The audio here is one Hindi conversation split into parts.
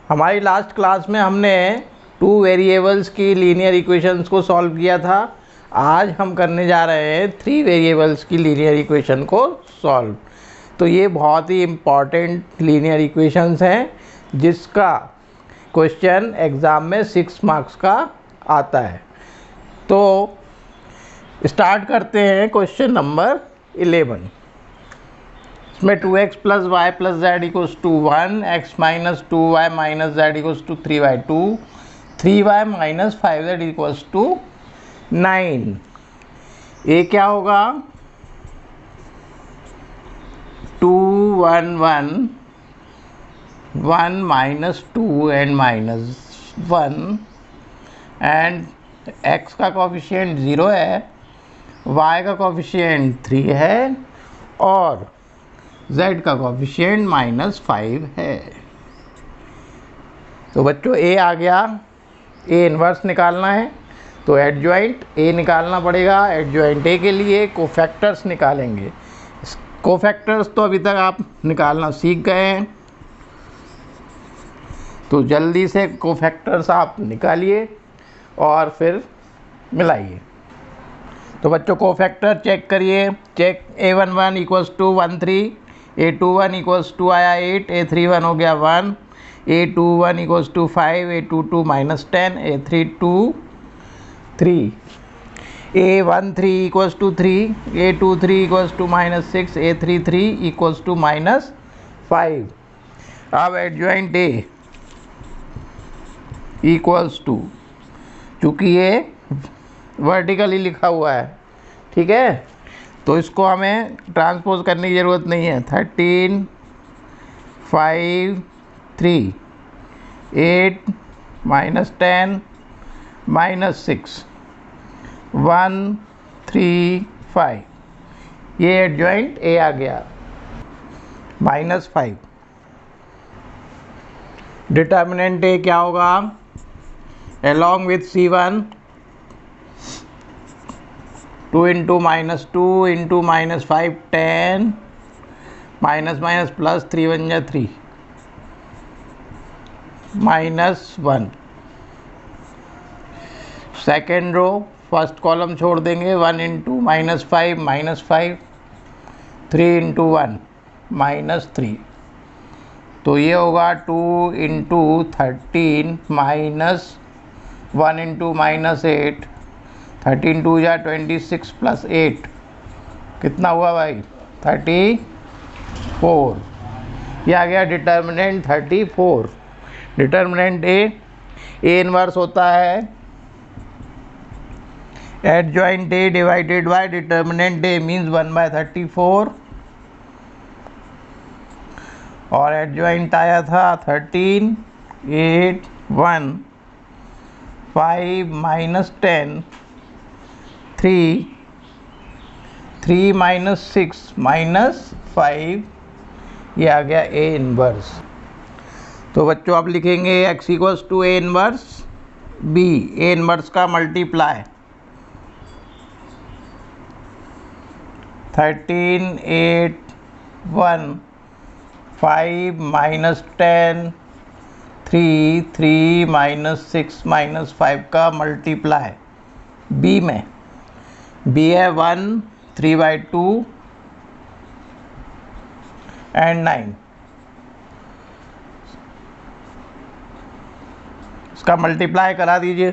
हमारी लास्ट क्लास में हमने 2 वेरिएबल्स की लीनियर इक्वेशंस को सॉल्व किया था। आज हम करने जा रहे हैं 3 वेरिएबल्स की लीनियर इक्वेशन को सॉल्व। तो ये बहुत ही इम्पॉर्टेंट लीनियर इक्वेशंस हैं जिसका क्वेश्चन एग्ज़ाम में 6 मार्क्स का आता है। तो स्टार्ट करते हैं क्वेश्चन नंबर 11। इसमें 2x plus y plus z equals to 1, x minus 2y minus z equals to 3y2, 3y minus 5z equals to 9। ये क्या होगा? 2 1 1 1 minus 2 and minus 1 and x का कोफिशिएंट 0 है, y का कोफिशिएंट 3 है और z का कोफिशिएंट -5 है। तो बच्चों a आ गया। a इन्वर्स निकालना है तो एडजॉइंट a निकालना पड़ेगा। एडजॉइंट a के लिए कोफैक्टर्स निकालेंगे। कोफैक्टर्स तो अभी तक आप निकालना सीख गए हैं, तो जल्दी से कोफैक्टर्स आप निकालिए और फिर मिलाइए। तो बच्चों कोफैक्टर चेक करिए। Check a11 equals to 13, a21 equals to आया 8, a31 हो गया 1, a21 equals to 5, a22 -10, a32 3, a13 equals to 3, a23 equals to -6, a33 equals to -5। अब एडजॉइंट a इक्वल्स टू, चूँकि ये वर्टिकली लिखा हुआ है, ठीक है, तो इसको हमें ट्रांसपोज करने की ज़रूरत नहीं है। 13 5 3 8 -10 -6 1 3 5, ये एडजॉइंट ए आ गया। -5 डिटर्मिनेंट ए क्या होगा? along with C1 2 into -2 into -5 10 minus minus plus 3 1 जा 3 -1। सेकेंड रो फर्स्ट कॉलम छोड़ देंगे। 1 into -5 -5, 3 into 1 -3। तो ये होगा 2 into 13 minus 1 into -8, 13 2 जा 26 प्लस 8 कितना हुआ भाई? 34। ये आ गया डिटर्मिनेंट 34। डिटर्मिनेंट ए इनवर्स होता है adjoint A divided by determinant A, means 1/34 और एडजॉइंट आया था 13 8 1 5 -10 3 3 -6 -5, ये आ गया ए इनवर्स। तो बच्चों आप लिखेंगे x equals to A inverse B. A inverse का मल्टीप्लाई 13 8 1 5 -10 3 3 -6 -5 का मल्टीप्लाई बी में। बी है 1 3/2 एंड 9। इसका मल्टीप्लाई करा दीजिए।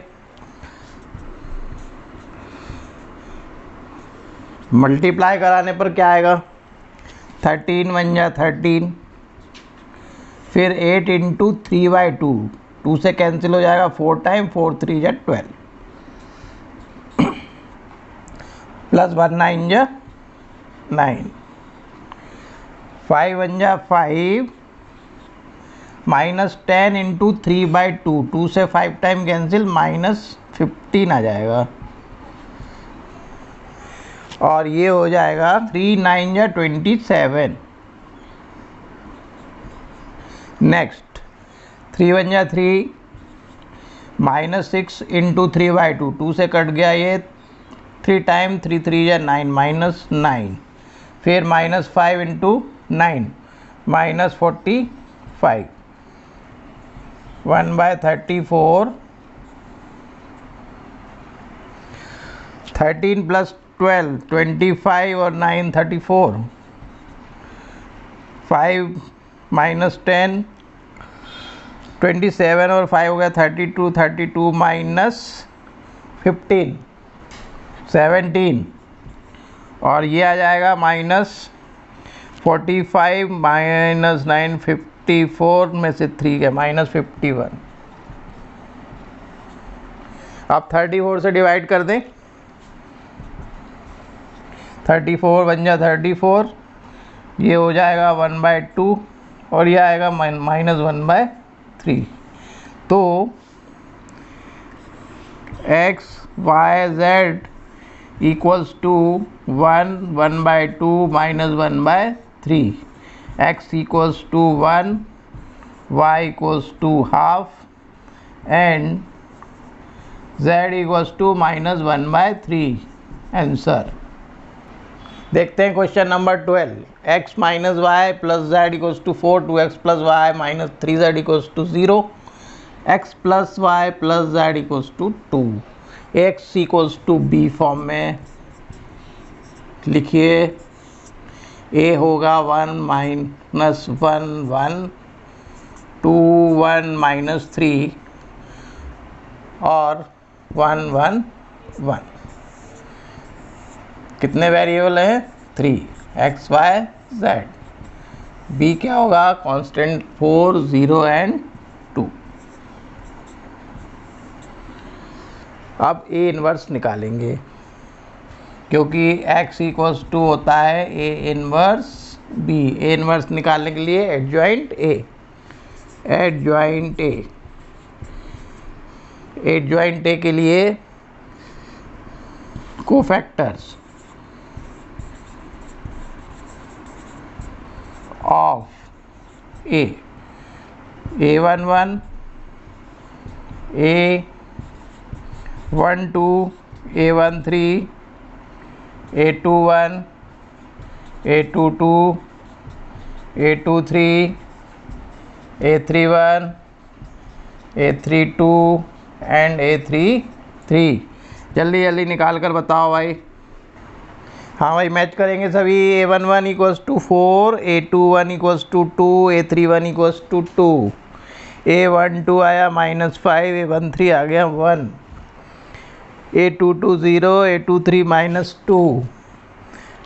मल्टीप्लाई कराने पर क्या आएगा? 13 1 जा 13, फिर 8 इंटू 3/2, 2 से कैंसिल हो जाएगा 4 टाइम, 4 3 जा 12 प्लस 1 9 जा 9, 5 1 जा 5 -10 इंटू 3/2, 2 से 5 टाइम कैंसिल, -15 आ जाएगा और ये हो जाएगा 3 9 जा 27। नेक्स्ट 3 1 जा 3 -6 इंटू 3/2, 2 से कट गया ये 3 टाइम, 3 3 जा 9 -9, फिर -5 इंटू 9 -45, 1/34, 13 + 12 25 और 9 34, 5 - 10 27 और 5 हो गया 32, 32 - 15 17, और ये आ जाएगा -45 - 9 54 में से 3 का -51। अब 34 से डिवाइड कर दें, 34 बन जा 34, ये हो जाएगा 1/2 और ये आएगा -1/3। तो x y z equals to 1 1/2 -1/3, x equals to 1, y equals to half and z equals to -1/3। Answer देखते हैं question number 12। x - y + z equals to 4, 2x + y - 3z equals to 0, x + y + z equals to 2। x equals to b form में लिखिए, a होगा 1 - 1 1, 2 1 - 3 और 1 1 1। कितने वेरिएबल हैं? 3, x y z। b क्या होगा? Constant 4 0 and 2। अब a इन्वर्स निकालेंगे, क्योंकि x इक्वल्स टू होता है a inverse b। a inverse निकालने के लिए एडजॉइंट a के लिए cofactors of a11 a12 a13 a21 a22 a23 a31 a32 and a33। जल्दी जल्दी निकाल कर बताओ भाई। हाँ भाई, मैच करेंगे सभी। a11 equals to 4, a21 equals to 2, a31 equals to 2, a12 आया -5, a13 आ गया 1, a22 0, a23 -2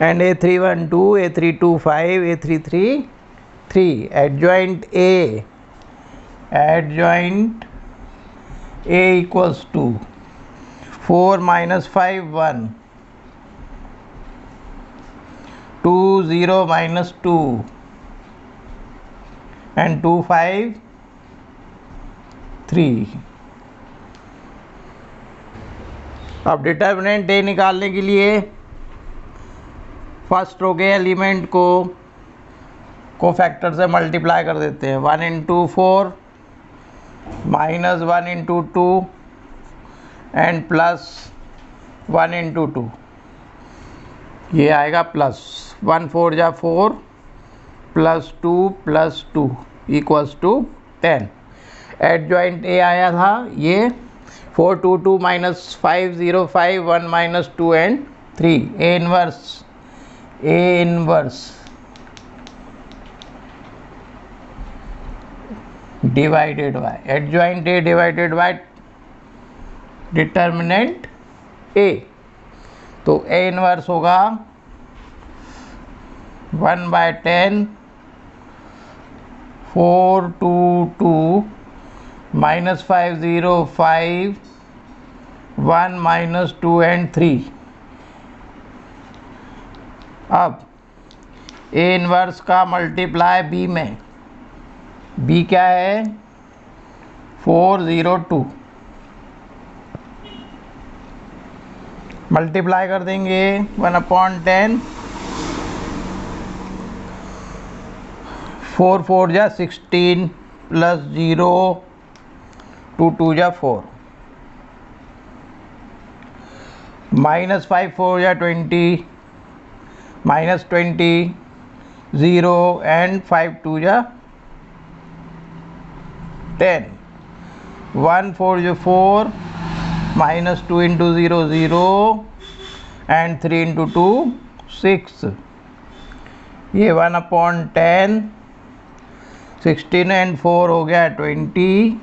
and a31 2, a32 5, a33 3। Adjoint a equals to 4 - 5 1, 2 0 -2 and 2 5 3। अब डिटर्मिनेंट a निकालने के लिए फर्स्ट रो के एलिमेंट को कोफैक्टर से मल्टीप्लाई कर देते हैं। 1 × 4 -1 × 2 एंड +1 × 2, ये आएगा प्लस 1 4 जा 4 +2 +2 इक्वल्स टू 10। एडजॉइंट a आया था ये 4 2 2 -5 0 5 1 -2 and 3। a inverse divided by adjoint a divided by determinant a। तो a इन्वर्स होगा 1/10 4 2 2 -5 0 5 1 -2 एंड 3। अब a इन्वर्स का मल्टीप्लाई b में, b क्या है? 4 0 2। मल्टीप्लाई कर देंगे 1/10, 4 4 जा 16 +0 2 2 जा 4, -5 4 जा 20 -20 0 एंड 5 2 जा 10। 1 4 जो 4, माइनस 2 इंटू 0 0 एंड 3 इंटू 2 6, ये 1/10, 16 एंड 4 हो गया 20,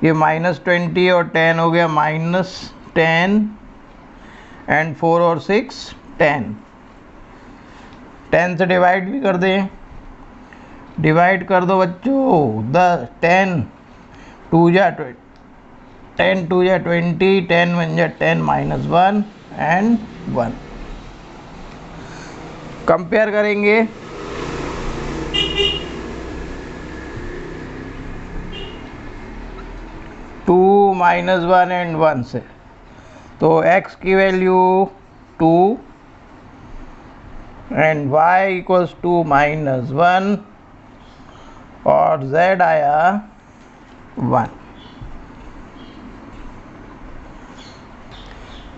ये -20 और 10 हो गया -10 एंड 4 और 6 10, 10 से डिवाइड भी कर दें, डिवाइड कर दो बच्चों, 10 2 जा 10 2 जा 20, 10 1 जा 10 -1 एंड 1। कंपेयर करेंगे, टू -1 एंड 1 से, तो x की value 2 and y equals to -1 और z आया 1।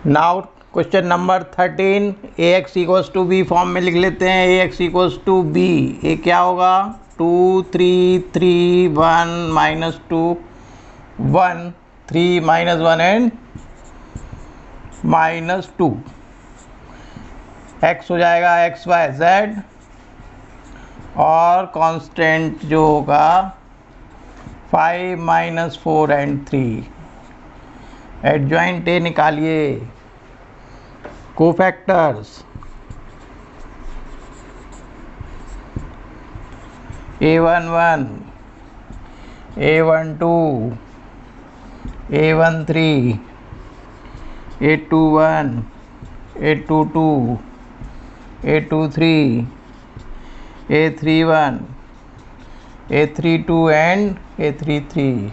Now question number 13, ax equals to b form में लिख लेते हैं। ax इक्वल्स टू b, ये क्या होगा, 2 3 3 1 -2 1 3 -1 एंड -2, x हो जाएगा x y z और कांस्टेंट जो होगा 5 -4 एंड 3। एडजॉइंट ए निकालिए, cofactors a11 a12 a13 a21 a22 a23 a31 a32 and a33।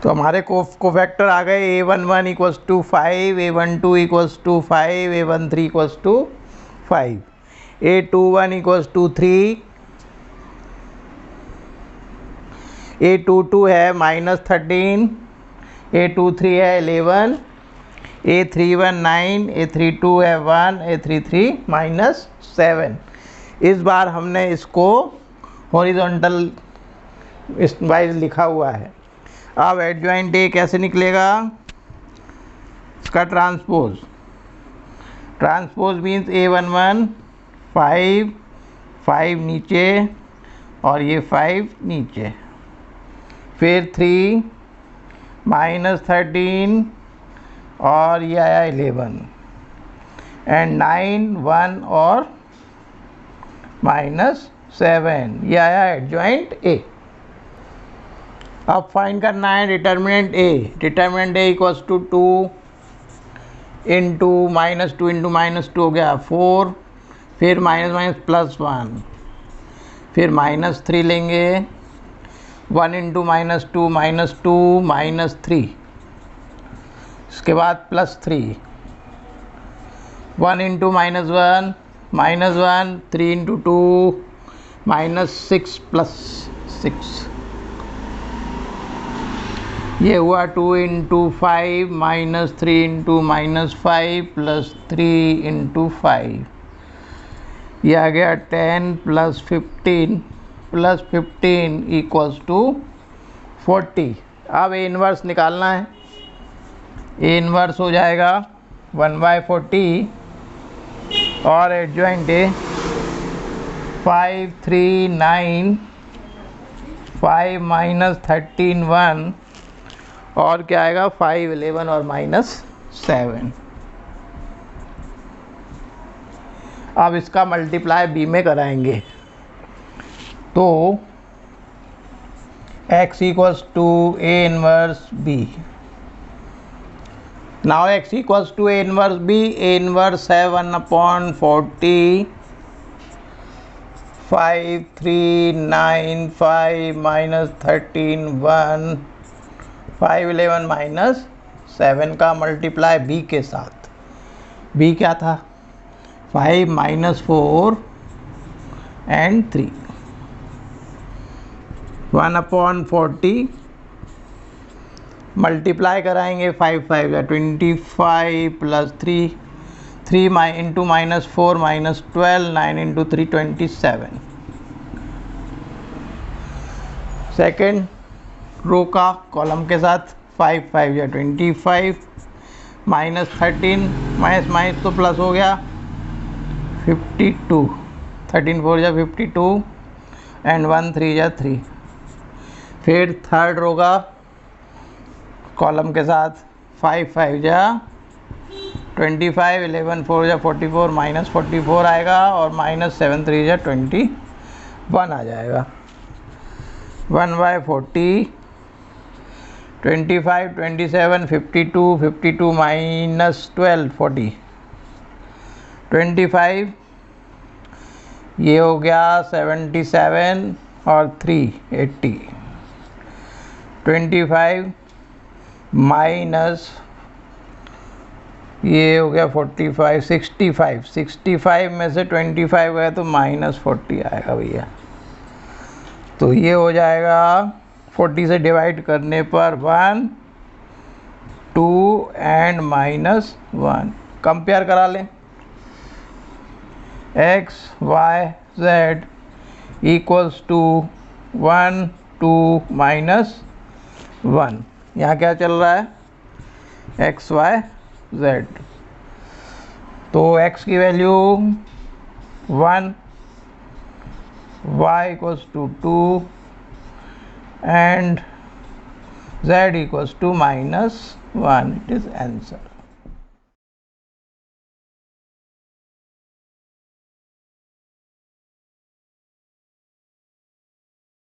तो हमारे कोफैक्टर आ गए, a11 equals to 5, a12 equals to 5, a13 equals to 5, a21 equals to 3, a22 है -13, a23 है 11, a31 9, a32 है 1, a33 -7। इस बार हमने इसको हॉरिजॉन्टल वाइज लिखा हुआ है। अब एडजॉइंट ए कैसे निकलेगा, इसका ट्रांसपोज मीन्स a11 5 5 नीचे और ये 5 नीचे, फिर 3 -13 और ये आया 11 एंड 9 1 और -7, ये आया एडजॉइंट ए। अब फाइंड करना है determinant A equals to 2 into -2 into -2 हो गया 4, फिर +1, फिर -3 लेंगे, 1 इंटू -2 -3, इसके बाद +3, 1 इंटू -1 -1, 3 इंटू 2 -6 +6, ये हुआ 2 इंटू 5 -3 इंटू -5 +3 इंटू 5, ये आ गया 10 + 15 इक्वल्स टू 40। अब ए इन्वर्स निकालना है, ए इन्वर्स हो जाएगा 1/40 और एडजॉइंट ए 5 3 9 5 -13 1 और क्या आएगा 5 11 और -7। अब इसका मल्टीप्लाई बी में कराएंगे, तो x equals to A inverse B. Now x equals to A inverse B, A inverse है 1/40 5 3 9 5 -13 1 5 11 -7 का मल्टीप्लाई b के साथ। b क्या था 5 -4 एंड 3, 1/40 मल्टीप्लाई कराएंगे 5 5 या 25 +3 3 इंटू -4 -12 9 इंटू 3 27। सेकेंड रो का कॉलम के साथ 5 5 या 25 माइनस 13 माइनस माइनस तो प्लस हो गया 52 13 4 या 52 एंड 1 3 या 3। फिर थर्ड रो का कॉलम के साथ 5 5 या 25 11 4 या 44 माइनस 44 आएगा और माइनस 7 3 या 21 आ जाएगा। 1/40 25 27 52 52 माइनस 12 40 25 ये हो गया 77 और 3 80 25 माइनस ये हो गया 45 65 में से 25 गया तो माइनस 40 आएगा भैया। तो ये हो जाएगा 40 से डिवाइड करने पर 1 2 एंड माइनस 1। कंपेयर करा लें x y z equals to 1 2 minus 1। यहाँ क्या चल रहा है x y z। तो x की value 1 y equals to 2 and z equals to -1। It is answer।